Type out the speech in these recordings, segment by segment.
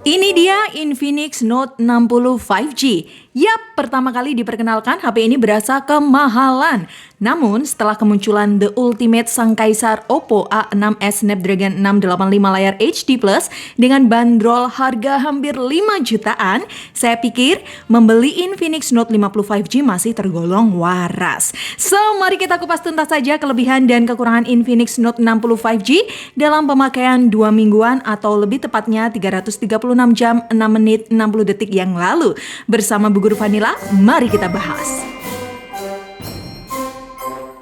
Ini dia Infinix Note 60 5G. Yap, pertama kali diperkenalkan HP ini berasa kemahalan. Namun, setelah kemunculan The Ultimate sang kaisar Oppo A6s Snapdragon 685 layar HD Plus dengan bandrol harga hampir 5 jutaan, saya pikir membeli Infinix Note 50 5G masih tergolong waras. So, mari kita kupas tuntas saja kelebihan dan kekurangan Infinix Note 60 5G dalam pemakaian 2 mingguan atau lebih tepatnya 336 jam 6 menit 60 detik yang lalu. Bersama Bu Guru Vanilla, mari kita bahas.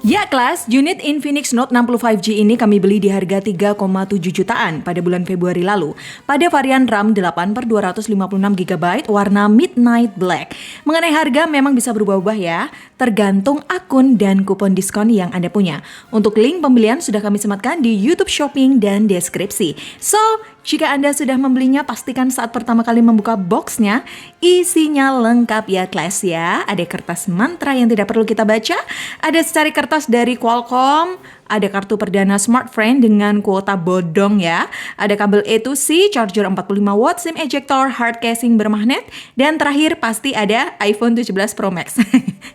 Ya kelas, unit Infinix Note 60 5G ini kami beli di harga 3,7 jutaan pada bulan Februari lalu pada varian RAM 8/256GB warna Midnight Black. Mengenai harga memang bisa berubah-ubah ya, tergantung akun dan kupon diskon yang Anda punya. Untuk link pembelian sudah kami sematkan di YouTube Shopping dan deskripsi. So, jika Anda sudah membelinya, pastikan saat pertama kali membuka boxnya, isinya lengkap ya kelas ya. Ada kertas mantra yang tidak perlu kita baca, ada secari kertas dari Qualcomm, ada kartu perdana smartphone dengan kuota bodong ya, ada kabel A to C, charger 45 watt, SIM ejector, hard casing bermagnet, dan terakhir pasti ada iPhone 17 Pro Max.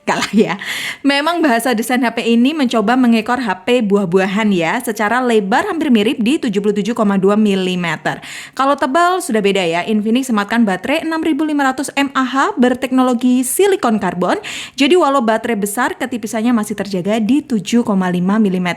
Kalah ya. Memang bahasa desain HP ini mencoba mengekor HP buah-buahan ya, secara lebar hampir mirip di 77,2 mm. Kalau tebal sudah beda ya. Infinix sematkan baterai 6500 mAh berteknologi silikon karbon. Jadi walau baterai besar, ketipisannya masih terjaga di 7,5 mm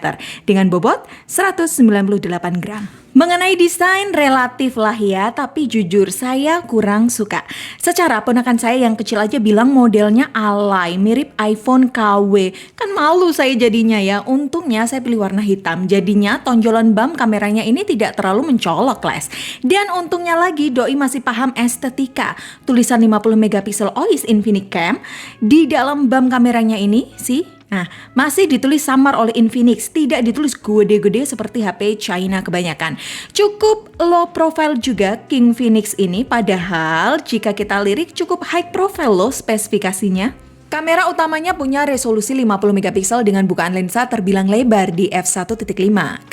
dengan bobot 198 gram. Mengenai desain relatif lah ya, tapi jujur saya kurang suka. Secara ponakan saya yang kecil aja bilang modelnya alay, mirip iPhone KW. Kan malu saya jadinya ya. Untungnya saya pilih warna hitam. Jadinya tonjolan bump kameranya ini tidak terlalu mencolok kelas. Dan untungnya lagi doi masih paham estetika. Tulisan 50 megapiksel OIS Infinix Cam di dalam bump kameranya ini sih. Nah, masih ditulis samar oleh Infinix, tidak ditulis gede-gede seperti HP China kebanyakan. Cukup low profile juga King Phoenix ini, padahal jika kita lirik cukup high profile loh spesifikasinya. Kamera utamanya punya resolusi 50 megapiksel dengan bukaan lensa terbilang lebar di f1.5.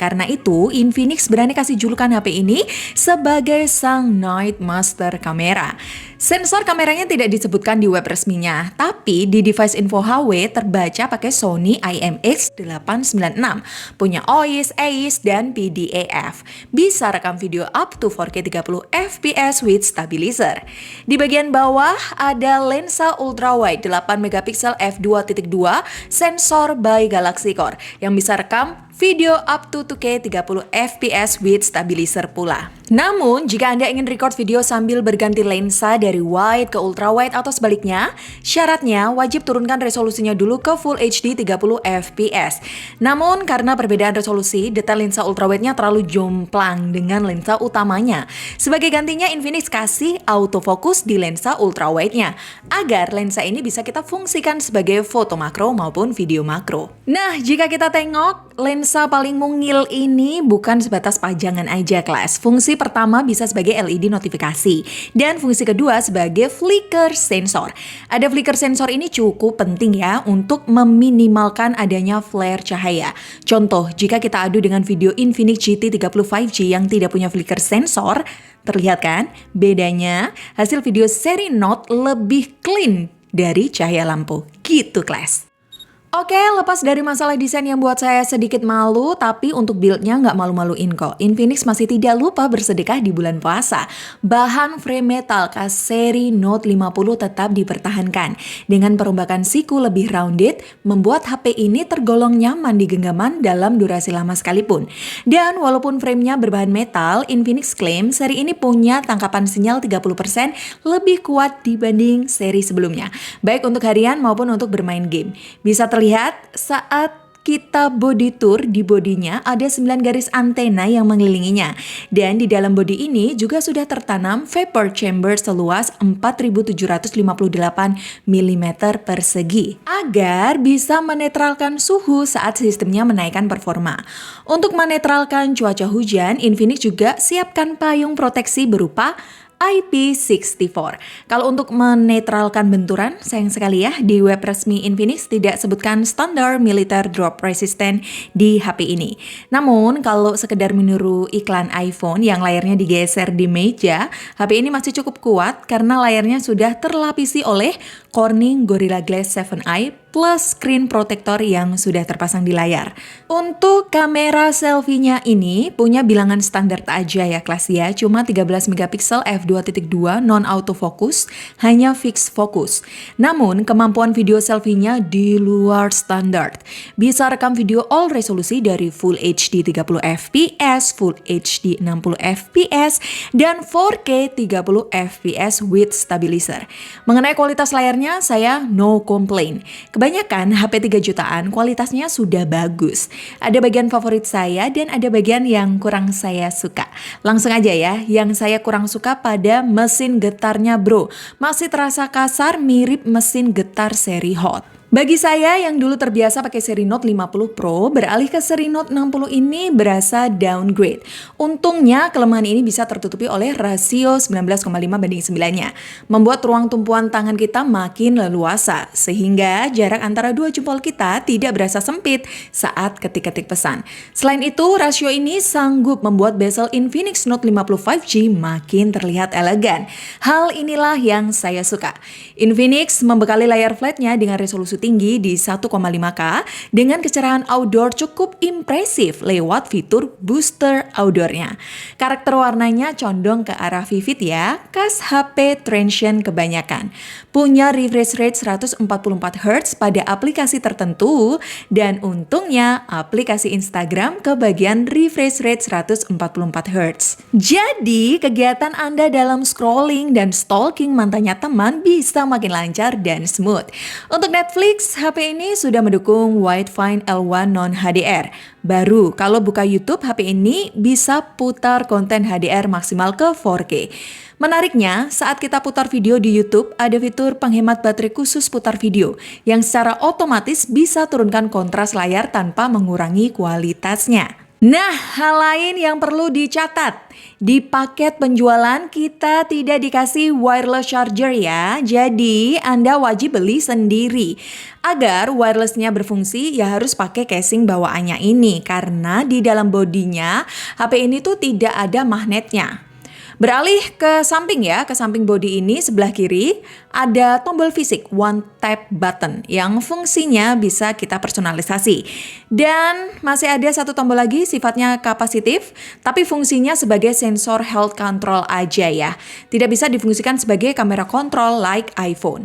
Karena itu, Infinix berani kasih julukan HP ini sebagai sang Night Master kamera. Sensor kameranya tidak disebutkan di web resminya, tapi di device info HW terbaca pakai Sony IMX896, punya OIS, AIS, dan PDAF. Bisa rekam video up to 4K 30 fps with stabilizer. Di bagian bawah ada lensa ultrawide 8 megapiksel f2.2 sensor by Galaxy Core yang bisa rekam video up to 2K 30 fps with stabilizer pula. Namun, jika Anda ingin record video sambil berganti lensa dari wide ke ultrawide atau sebaliknya, syaratnya wajib turunkan resolusinya dulu ke Full HD 30 fps. Namun, karena perbedaan resolusi, detail lensa ultrawide-nya terlalu jomplang dengan lensa utamanya. Sebagai gantinya, Infinix kasih autofocus di lensa ultrawide-nya, agar lensa ini bisa kita fungsikan sebagai foto makro maupun video makro. Nah, jika kita tengok, lensa paling mungil ini bukan sebatas pajangan aja kelas. Fungsi pertama bisa sebagai LED notifikasi dan fungsi kedua sebagai flicker sensor. Ada flicker sensor ini cukup penting ya untuk meminimalkan adanya flare cahaya. Contoh, jika kita adu dengan video Infinix GT 30 5G yang tidak punya flicker sensor, terlihat kan bedanya hasil video seri Note lebih clean dari cahaya lampu. Gitu kelas. Oke, lepas dari masalah desain yang buat saya sedikit malu, tapi untuk build-nya nggak malu-maluin kok. Infinix masih tidak lupa bersedekah di bulan puasa. Bahan frame metal khas seri Note 50 tetap dipertahankan. Dengan perombakan siku lebih rounded, membuat HP ini tergolong nyaman di genggaman dalam durasi lama sekalipun. Dan walaupun framenya berbahan metal, Infinix klaim seri ini punya tangkapan sinyal 30% lebih kuat dibanding seri sebelumnya. Baik untuk harian maupun untuk bermain game. Bisa terlihat saat kita body tour, di bodinya ada 9 garis antena yang mengelilinginya. Dan di dalam bodi ini juga sudah tertanam vapor chamber seluas 4758 mm persegi agar bisa menetralkan suhu saat sistemnya menaikkan performa. Untuk menetralkan cuaca hujan, Infinix juga siapkan payung proteksi berupa IP64. Kalau untuk menetralkan benturan, sayang sekali ya, di web resmi Infinix tidak sebutkan standar militer drop resistant di HP ini. Namun, kalau sekedar meniru iklan iPhone yang layarnya digeser di meja, HP ini masih cukup kuat karena layarnya sudah terlapisi oleh Corning Gorilla Glass 7i plus screen protector yang sudah terpasang di layar. Untuk kamera selfie-nya ini punya bilangan standar aja ya kelas ya, cuma 13 megapiksel f2.2 non autofocus, hanya fix focus. Namun kemampuan video selfie-nya di luar standar. Bisa rekam video all resolusi dari Full HD 30 fps, Full HD 60 fps, dan 4K 30 fps with stabilizer. Mengenai kualitas layarnya, saya no complain. Kebanyakan HP 3 jutaan kualitasnya sudah bagus. Ada bagian favorit saya dan ada bagian yang kurang saya suka. Langsung aja ya, yang saya kurang suka pada mesin getarnya bro. Masih terasa kasar mirip mesin getar seri Hot. Bagi saya yang dulu terbiasa pakai seri Note 50 Pro, beralih ke seri Note 60 ini berasa downgrade. Untungnya kelemahan ini bisa tertutupi oleh rasio 19,5 banding 9-nya, membuat ruang tumpuan tangan kita makin leluasa, sehingga jarak antara dua jempol kita tidak berasa sempit saat ketik-ketik pesan. Selain itu, rasio ini sanggup membuat bezel Infinix Note 50 5G makin terlihat elegan. Hal inilah yang saya suka. Infinix membekali layar flatnya dengan resolusi tinggi di 1,5K dengan kecerahan outdoor cukup impresif lewat fitur booster outdoornya. Karakter warnanya condong ke arah vivid ya, khas HP Transsion kebanyakan. Punya refresh rate 144Hz pada aplikasi tertentu dan untungnya aplikasi Instagram kebagian refresh rate 144Hz. Jadi kegiatan Anda dalam scrolling dan stalking mantannya teman bisa makin lancar dan smooth. Untuk Netflix, HP ini sudah mendukung Widevine L1 non-HDR. Baru kalau buka YouTube, HP ini bisa putar konten HDR maksimal ke 4K. Menariknya, saat kita putar video di YouTube, ada fitur penghemat baterai khusus putar video yang secara otomatis bisa turunkan kontras layar tanpa mengurangi kualitasnya. Nah, hal lain yang perlu dicatat, di paket penjualan kita tidak dikasih wireless charger ya, jadi Anda wajib beli sendiri. Agar wirelessnya berfungsi ya harus pakai casing bawaannya ini, karena di dalam bodinya HP ini tuh tidak ada magnetnya. Beralih ke samping ya, ke samping bodi ini sebelah kiri ada tombol fisik one tap button yang fungsinya bisa kita personalisasi. Dan masih ada satu tombol lagi sifatnya kapasitif, tapi fungsinya sebagai sensor health control aja ya. Tidak bisa difungsikan sebagai kamera kontrol like iPhone.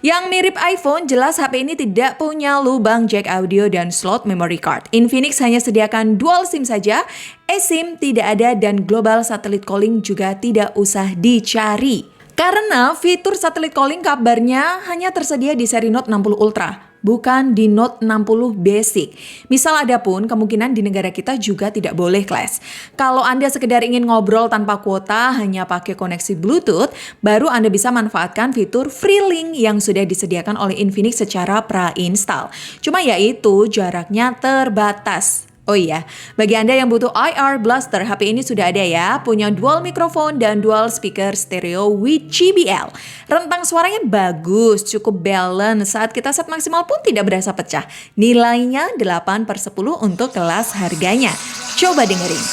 Yang mirip iPhone, jelas HP ini tidak punya lubang jack audio dan slot memory card. Infinix hanya sediakan dual SIM saja, eSIM tidak ada dan global satellite calling juga tidak usah dicari. Karena fitur satellite calling kabarnya hanya tersedia di seri Note 60 Ultra, bukan di Note 60 Basic. Misal ada pun, kemungkinan di negara kita juga tidak boleh kelas. Kalau Anda sekedar ingin ngobrol tanpa kuota, hanya pakai koneksi Bluetooth, baru Anda bisa manfaatkan fitur Free Link yang sudah disediakan oleh Infinix secara pra-install. Cuma yaitu jaraknya terbatas. Oh iya, bagi Anda yang butuh IR Blaster, HP ini sudah ada ya, punya dual mikrofon dan dual speaker stereo with JBL. Rentang suaranya bagus, cukup balance, saat kita set maksimal pun tidak berasa pecah. Nilainya 8/10 untuk kelas harganya. Coba dengerin.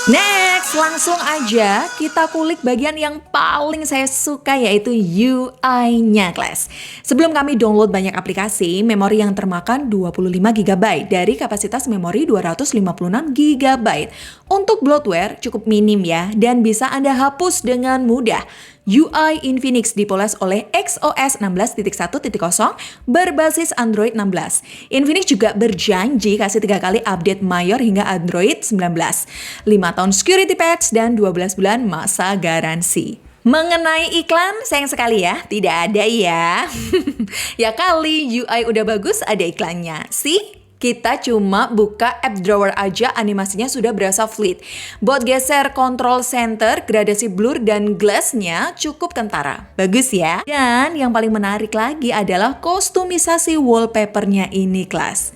Next, langsung aja kita kulik bagian yang paling saya suka yaitu UI-nya kelas. Sebelum kami download banyak aplikasi, memori yang termakan 25 GB dari kapasitas memori 256 GB. Untuk bloatware cukup minim ya dan bisa Anda hapus dengan mudah. UI Infinix dipoles oleh XOS 16.1.0 berbasis Android 16. Infinix juga berjanji kasih 3 kali update mayor hingga Android 19. 5 tahun security patch dan 12 bulan masa garansi. Mengenai iklan, sayang sekali ya, tidak ada ya. Ya kali UI udah bagus ada iklannya. See? Kita cuma buka app drawer aja animasinya sudah berasa fluid. Buat geser control center, gradasi blur dan glass-nya cukup kentara. Bagus ya. Dan yang paling menarik lagi adalah kostumisasi wallpaper-nya ini kelas.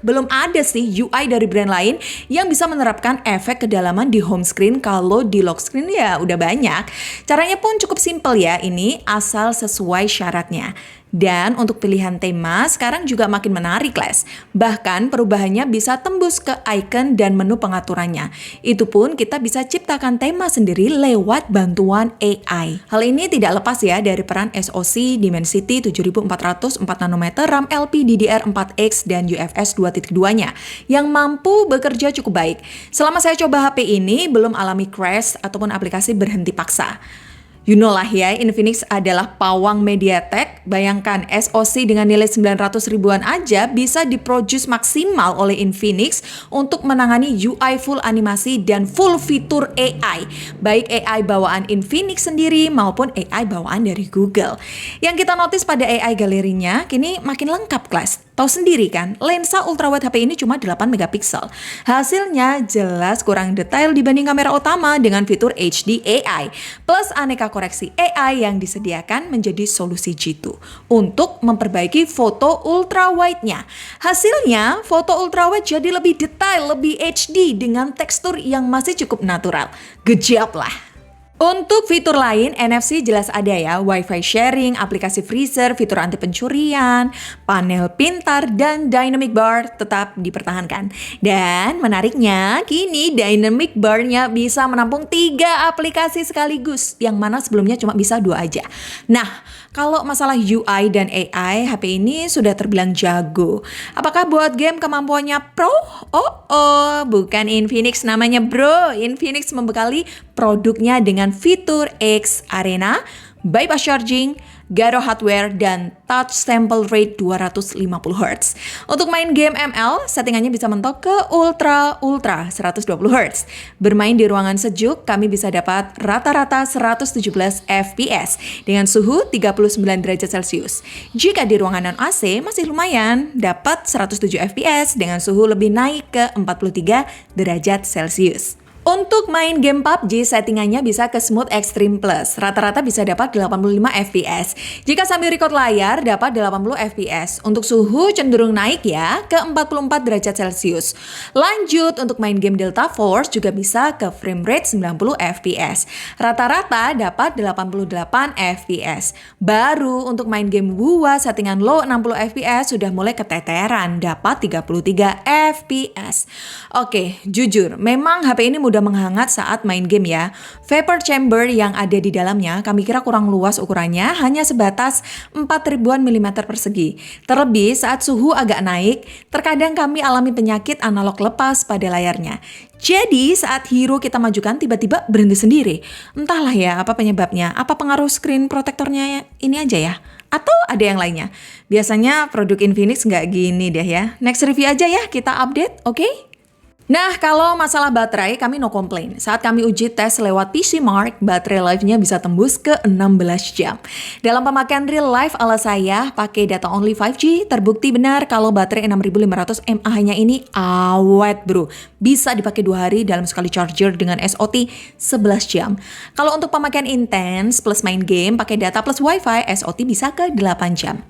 Belum ada sih UI dari brand lain yang bisa menerapkan efek kedalaman di home screen. Kalau di lock screen ya udah banyak. Caranya pun cukup simpel ya ini, asal sesuai syaratnya. Dan untuk pilihan tema sekarang juga makin menarik, Les. Bahkan perubahannya bisa tembus ke icon dan menu pengaturannya. Itu pun kita bisa ciptakan tema sendiri lewat bantuan AI. Hal ini tidak lepas ya dari peran SoC Dimensity 7400 4 nanometer RAM LPDDR4X dan UFS 2.2-nya yang mampu bekerja cukup baik. Selama saya coba HP ini belum alami crash ataupun aplikasi berhenti paksa. You know lah ya, Infinix adalah pawang MediaTek. Bayangkan SoC dengan nilai 900 ribuan aja bisa diproduce maksimal oleh Infinix untuk menangani UI full animasi dan full fitur AI. Baik AI bawaan Infinix sendiri maupun AI bawaan dari Google. Yang kita notice pada AI galerinya kini makin lengkap, kelas. Tahu sendiri kan, lensa ultrawide HP ini cuma 8 megapiksel. Hasilnya jelas kurang detail dibanding kamera utama dengan fitur HD AI. Plus aneka koreksi AI yang disediakan menjadi solusi jitu untuk memperbaiki foto ultrawide-nya. Hasilnya, foto ultrawide jadi lebih detail, lebih HD dengan tekstur yang masih cukup natural. Good job lah! Untuk fitur lain, NFC jelas ada ya, Wi-Fi sharing, aplikasi freezer, fitur anti pencurian, panel pintar, dan dynamic bar tetap dipertahankan. Dan menariknya, kini dynamic bar-nya bisa menampung 3 aplikasi sekaligus, yang mana sebelumnya cuma bisa 2 aja. Nah, kalau masalah UI dan AI, HP ini sudah terbilang jago. Apakah buat game kemampuannya pro? Bukan Infinix namanya bro. Infinix membekali produknya dengan fitur X Arena, bypass charging, gyro hardware, dan touch sample rate 250 Hz. Untuk main game ML, settingannya bisa mentok ke ultra 120 Hz. Bermain di ruangan sejuk, kami bisa dapat rata-rata 117 FPS dengan suhu 39 derajat Celcius. Jika di ruangan non-AC, masih lumayan, dapat 107 FPS dengan suhu lebih naik ke 43 derajat Celcius. Untuk main game PUBG, settingannya bisa ke Smooth Extreme Plus. Rata-rata bisa dapat 85 FPS. Jika sambil record layar, dapat 80 FPS. Untuk suhu cenderung naik ya, ke 44 derajat Celcius. Lanjut, untuk main game Delta Force juga bisa ke frame rate 90 FPS. Rata-rata dapat 88 FPS. Baru untuk main game WUA, settingan low 60 FPS sudah mulai keteteran, dapat 33 FPS. Oke, jujur, memang HP ini mudah menghangat saat main game ya. Vapor chamber yang ada di dalamnya kami kira kurang luas ukurannya, hanya sebatas 4000-an mm persegi. Terlebih saat suhu agak naik, terkadang kami alami penyakit analog lepas pada layarnya. Jadi saat hero kita majukan tiba-tiba berhenti sendiri. Entahlah ya apa penyebabnya, apa pengaruh screen protectornya ini aja ya? Atau ada yang lainnya? Biasanya produk Infinix nggak gini deh ya. Next review aja ya kita update, oke? Nah, kalau masalah baterai, kami no complain. Saat kami uji tes lewat PC Mark, baterai life-nya bisa tembus ke 16 jam. Dalam pemakaian real life ala saya, pakai data only 5G, terbukti benar kalau baterai 6500 mAh-nya ini awet bro. Bisa dipakai 2 hari dalam sekali charger dengan SOT 11 jam. Kalau untuk pemakaian intens plus main game, pakai data plus wifi, SOT bisa ke 8 jam.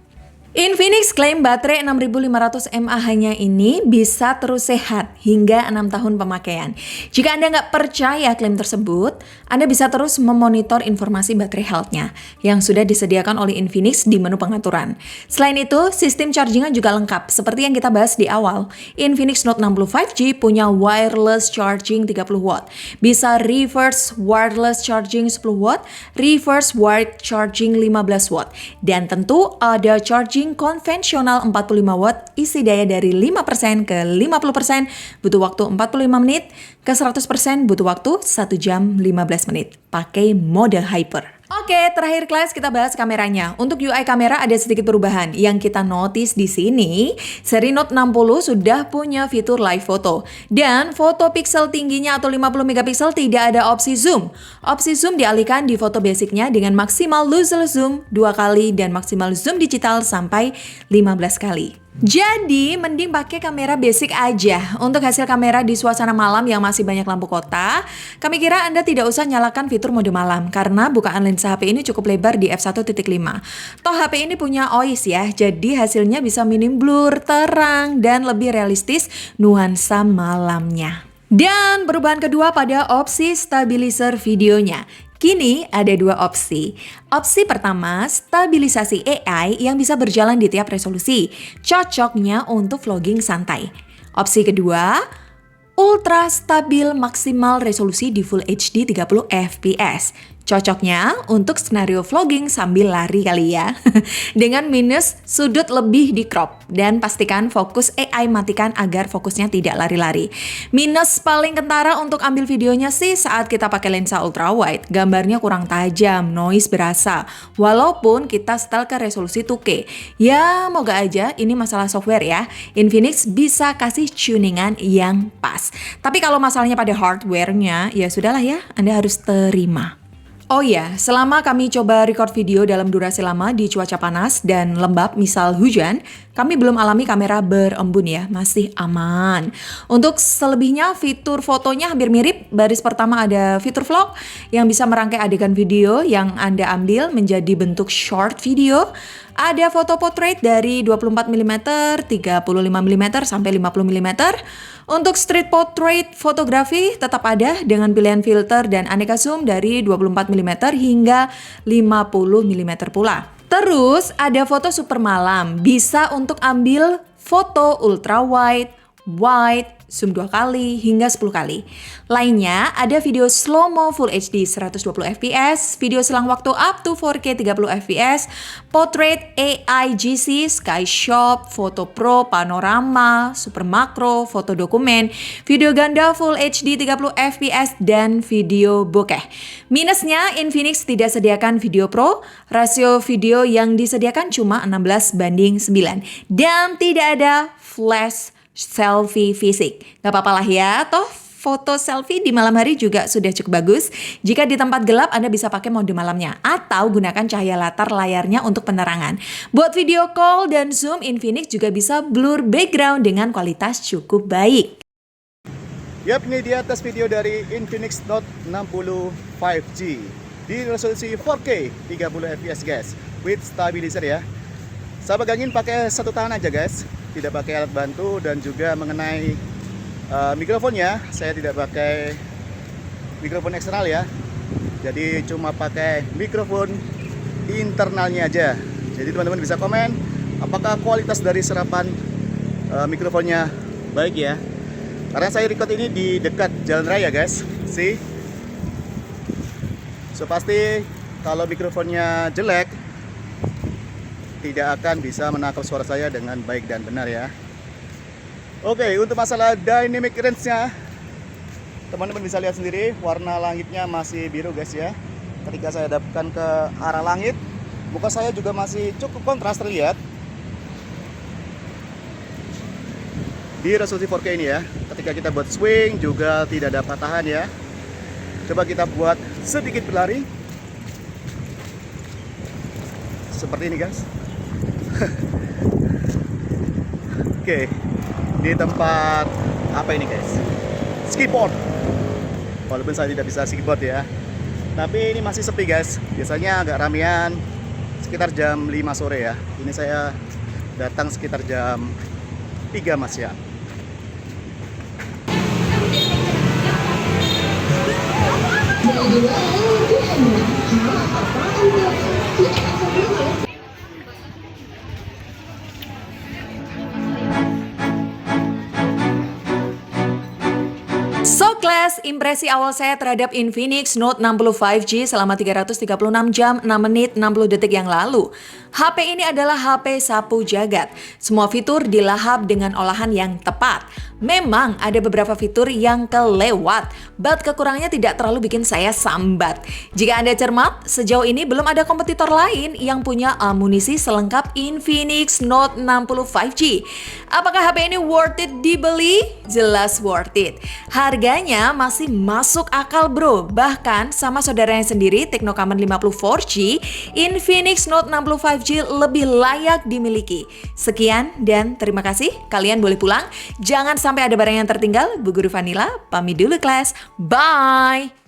Infinix klaim baterai 6500 mAh-nya ini bisa terus sehat hingga 6 tahun pemakaian. Jika Anda nggak percaya klaim tersebut, Anda bisa terus memonitor informasi baterai health-nya yang sudah disediakan oleh Infinix di menu pengaturan. Selain itu, sistem charging-nya juga lengkap. Seperti yang kita bahas di awal, Infinix Note 60 5G punya wireless charging 30 watt. Bisa reverse wireless charging 10 watt, reverse wired charging 15 watt. Dan tentu ada charging konvensional 45 watt, isi daya dari 5% ke 50%, butuh waktu 45 menit, ke 100% butuh waktu 1 jam 15 menit. Pakai mode hyper. Oke, terakhir kelas kita bahas kameranya. Untuk UI kamera ada sedikit perubahan. Yang kita notice di sini, seri Note 60 sudah punya fitur live photo. Dan foto pixel tingginya atau 50 megapiksel tidak ada opsi zoom. Opsi zoom dialihkan di foto basicnya dengan maksimal local zoom 2 kali dan maksimal zoom digital sampai 15 kali. Jadi, mending pakai kamera basic aja. Untuk hasil kamera di suasana malam yang masih banyak lampu kota, kami kira Anda tidak usah nyalakan fitur mode malam karena bukaan lensa HP ini cukup lebar di f1.5. Toh HP ini punya OIS ya, jadi hasilnya bisa minim blur, terang, dan lebih realistis nuansa malamnya. Dan perubahan kedua pada opsi stabilizer videonya. Kini ada dua opsi. Opsi pertama, stabilisasi AI yang bisa berjalan di tiap resolusi. Cocoknya untuk vlogging santai. Opsi kedua, ultra stabil maksimal resolusi di Full HD 30 fps. Cocoknya untuk skenario vlogging sambil lari kali ya. Dengan minus sudut lebih di crop dan pastikan fokus AI matikan agar fokusnya tidak lari-lari. Minus paling kentara untuk ambil videonya sih saat kita pakai lensa ultra wide. Gambarnya kurang tajam, noise berasa. Walaupun kita setel ke resolusi 2K. Ya, moga aja ini masalah software ya. Infinix bisa kasih tuningan yang pas. Tapi kalau masalahnya pada hardware-nya, ya sudahlah ya, Anda harus terima. Oh iya, selama kami coba record video dalam durasi lama di cuaca panas dan lembab misal hujan, kami belum alami kamera berembun ya, masih aman. Untuk selebihnya fitur fotonya hampir mirip. Baris pertama ada fitur vlog yang bisa merangkai adegan video yang Anda ambil menjadi bentuk short video. Ada foto portrait dari 24mm, 35mm sampai 50mm. Untuk street portrait fotografi tetap ada dengan pilihan filter dan aneka zoom dari 24mm hingga 50mm pula. Terus ada foto super malam, bisa untuk ambil foto ultra wide, wide, zoom 2 kali hingga 10 kali. Lainnya ada video slow-mo Full HD 120fps, video selang waktu up to 4K 30fps, portrait AI GC, Sky Shot, foto pro, panorama, super makro, foto dokumen, video ganda Full HD 30fps, dan video bokeh. Minusnya Infinix tidak sediakan video pro, rasio video yang disediakan cuma 16:9, dan tidak ada flash selfie fisik. Gak apa-apa lah ya, toh foto selfie di malam hari juga sudah cukup bagus. Jika di tempat gelap Anda bisa pakai mode malamnya atau gunakan cahaya latar layarnya untuk penerangan. Buat video call dan zoom, Infinix juga bisa blur background dengan kualitas cukup baik. Yap, ini dia tes video dari Infinix Note 60 5G di resolusi 4K 30fps guys, with stabilizer ya. Saya pegangin pakai satu tangan aja guys, tidak pakai alat bantu, dan juga mengenai mikrofonnya saya tidak pakai mikrofon eksternal ya. Jadi cuma pakai mikrofon internalnya aja. Jadi teman-teman bisa komen apakah kualitas dari serapan mikrofonnya baik ya. Karena saya record ini di dekat jalan raya guys. See? So pasti kalau mikrofonnya jelek tidak akan bisa menangkap suara saya dengan baik dan benar ya. Oke, untuk masalah dynamic range-nya, teman-teman bisa lihat sendiri, warna langitnya masih biru guys ya. Ketika saya hadapkan ke arah langit, muka saya juga masih cukup kontras terlihat. Di resolusi 4K ini ya, ketika kita buat swing juga tidak ada patahan ya. Coba kita buat sedikit berlari. Seperti ini guys. Oke, di tempat apa ini guys? Skiboard. Walaupun saya tidak bisa skiboard ya, tapi ini masih sepi guys. Biasanya agak ramean sekitar jam 5 sore ya. Ini saya datang sekitar jam 3 mas ya. So class, impresi awal saya terhadap Infinix Note 60 5G selama 336 jam 6 menit 60 detik yang lalu. HP ini adalah HP sapu jagat. Semua fitur dilahap dengan olahan yang tepat. Memang ada beberapa fitur yang kelewat, but kekurangannya tidak terlalu bikin saya sambat. Jika Anda cermat, sejauh ini belum ada kompetitor lain yang punya amunisi selengkap Infinix Note 60 5G. Apakah HP ini worth it dibeli? Jelas worth it. Harganya Harganya masih masuk akal bro. Bahkan sama saudaranya sendiri, Tecno Camon 50 4G, Infinix Note 60 5G lebih layak dimiliki. Sekian dan terima kasih. Kalian boleh pulang. Jangan sampai ada barang yang tertinggal. Bu Guru Vanilla, pamit dulu kelas. Bye!